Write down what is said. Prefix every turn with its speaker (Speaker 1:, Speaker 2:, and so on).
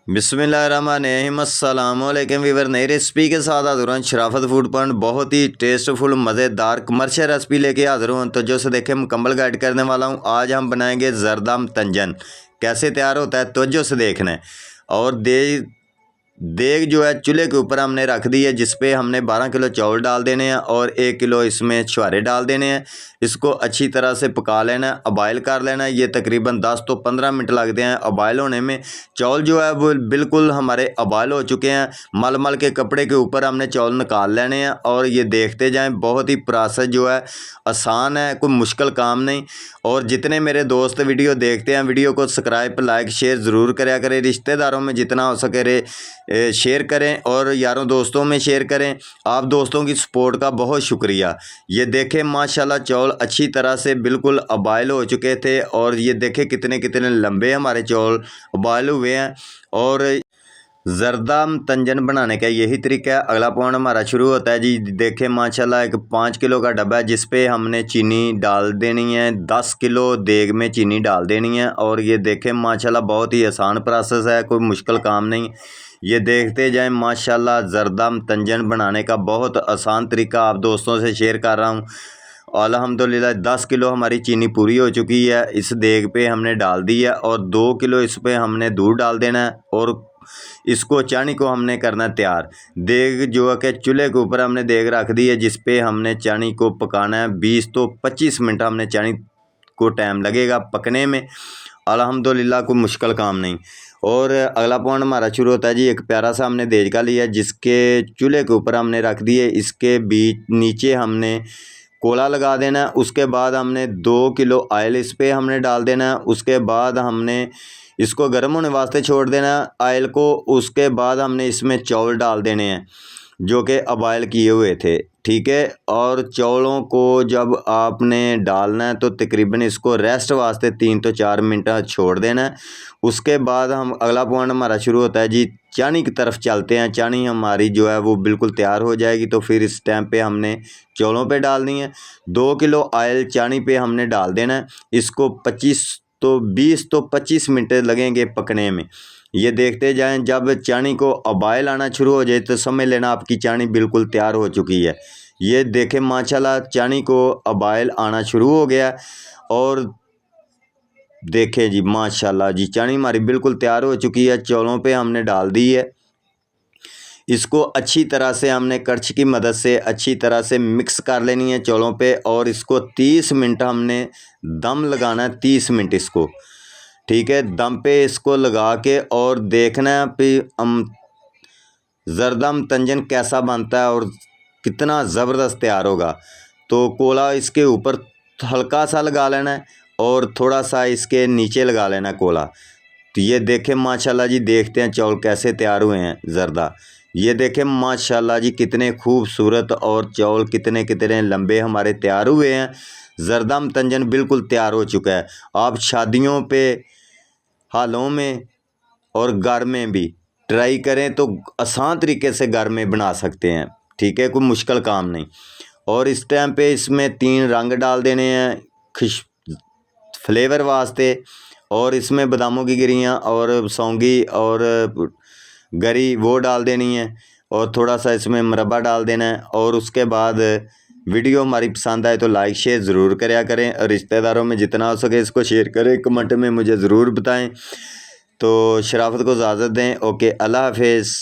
Speaker 1: बिस्मिल्लाहिर्रहमानिर्रहीम अस्सलामुअलैकुम वीवर। नई रेसिपी के साथ हाजिर हूँ। शराफत फूड पॉइंट बहुत ही टेस्टफुल मज़ेदार कमर्शियल रेसिपी लेके हाजिर हूँ। तो जो से देखे मुकम्मल गाइड करने वाला हूँ। आज हम बनाएंगे जरदम तंजन। कैसे तैयार होता है तो जो से देखना है। और देग जो है चूल्हे के ऊपर हमने रख दी है, जिस पे हमने 12 किलो चावल डाल देने हैं और 1 किलो इसमें छुहारे डाल देने हैं। इसको अच्छी तरह से पका लेना है, अबॉयल कर लेना है। ये तकरीबन 10 तो 15 मिनट लगते हैं अबॉयल होने में। चावल जो है वो बिल्कुल हमारे अबॉयल हो चुके हैं। मल मल के कपड़े के ऊपर हमने चावल निकाल लेने हैं और ये देखते जाएं। बहुत ही प्रोसेस जो है आसान है, कोई मुश्किल काम नहीं। और जितने मेरे दोस्त वीडियो देखते हैं, वीडियो को सब्सक्राइब लाइक शेयर ज़रूर करा करें। रिश्तेदारों में जितना हो सके शेयर करें और यारों दोस्तों में शेयर करें। आप दोस्तों की सपोर्ट का बहुत शुक्रिया। ये देखें माशाल्लाह चावल अच्छी तरह से बिल्कुल अबॉयल हो चुके थे। और ये देखें कितने कितने लंबे हमारे चावल अबॉयल हुए हैं। और जरदम तंजन बनाने का यही तरीका है। अगला पॉइंट हमारा शुरू होता है जी। देखें माशाल्लाह एक 5 किलो का डब्बा है, जिस पे हमने चीनी डाल देनी है। 10 किलो देग में चीनी डाल देनी है। और ये देखें माशाल्लाह बहुत ही आसान प्रोसेस है, कोई मुश्किल काम नहीं। ये देखते जाएं माशाल्लाह जरदम तंजन बनाने का बहुत आसान तरीका आप दोस्तों से शेयर कर रहा हूँ। अल्हम्दुलिल्लाह 10 किलो हमारी चीनी पूरी हो चुकी है, इस देग पे हमने डाल दी है। और 2 किलो इस पे हमने दूध डाल देना है। और इसको चानी को हमने करना तैयार। देग जो है कि चूल्हे के ऊपर हमने देग रख दी है, जिस पे हमने चानी को पकाना है। 20 तो 25 मिनट हमने चानी को टाइम लगेगा पकने में। अल्हम्दुलिल्लाह कोई मुश्किल काम नहीं। और अगला पॉइंट हमारा शुरू होता है जी। एक प्यारा सा हमने देज का लिया, जिसके चूल्हे के ऊपर हमने रख दिए। इसके बीच नीचे हमने कोला लगा देना है। उसके बाद हमने 2 किलो ऑयल इस पर हमने डाल देना है। उसके बाद हमने इसको गर्म होने वास्ते छोड़ देना है ऑयल को। उसके बाद हमने इसमें चावल डाल देने हैं जो कि अबॉयल किए हुए थे, ठीक है। और चावलों को जब आपने डालना है तो तकरीबन इसको रेस्ट वास्ते 3 तो 4 मिनट छोड़ देना है। उसके बाद हम अगला पॉइंट हमारा शुरू होता है जी। चानी की तरफ चलते हैं। चानी हमारी जो है वो बिल्कुल तैयार हो जाएगी, तो फिर इस टाइम पे हमने चावलों पे डालनी है। 2 किलो ऑयल चानी पे हमने डाल देना है। इसको 20 तो 25 मिनट लगेंगे पकने में। ये देखते जाएं। जब चानी को अबॉयल आना शुरू हो जाए तो समझ लेना आपकी चानी बिल्कुल तैयार हो चुकी है। ये देखें माशाल्लाह चानी को अबॉयल आना शुरू हो गया। और देखें जी माशाल्लाह जी चानी हमारी बिल्कुल तैयार हो चुकी है। चावलों पे हमने डाल दी है। इसको अच्छी तरह से हमने कड़छ की मदद से अच्छी तरह से मिक्स कर लेनी है चावलों पे। और इसको 30 मिनट हमने दम लगाना है। 30 मिनट इसको, ठीक है, दम पे इसको लगा के। और देखना है कि हम जरदम तंजन कैसा बनता है और कितना ज़बरदस्त तैयार होगा। तो कोला इसके ऊपर हल्का सा लगा लेना है और थोड़ा सा इसके नीचे लगा लेना कोला। तो ये देखें माशाल्लाह जी, देखते हैं चावल कैसे तैयार हुए हैं जरदा। ये देखें माशाल्लाह जी कितने खूबसूरत और चावल कितने कितने लंबे हमारे तैयार हुए हैं। जरदम तंजन बिल्कुल तैयार हो चुका है। आप शादियों पे, हालों में और घर में भी ट्राई करें तो आसान तरीके से घर में बना सकते हैं, ठीक है, कोई मुश्किल काम नहीं। और इस टाइम पे इसमें 3 रंग डाल देने हैं खुश फ्लेवर वास्ते। और इसमें बादामों की गिरियाँ और सौंगी और गरी वो डाल देनी है। और थोड़ा सा इसमें मुरब्बा डाल देना है। और उसके बाद वीडियो हमारी पसंद आए तो लाइक शेयर ज़रूर करा करें। और रिश्तेदारों में जितना हो सके इसको शेयर करें। कमेंट में मुझे ज़रूर बताएं। तो शराफत को इजाज़त दें। ओके, अल्लाह हाफिज़।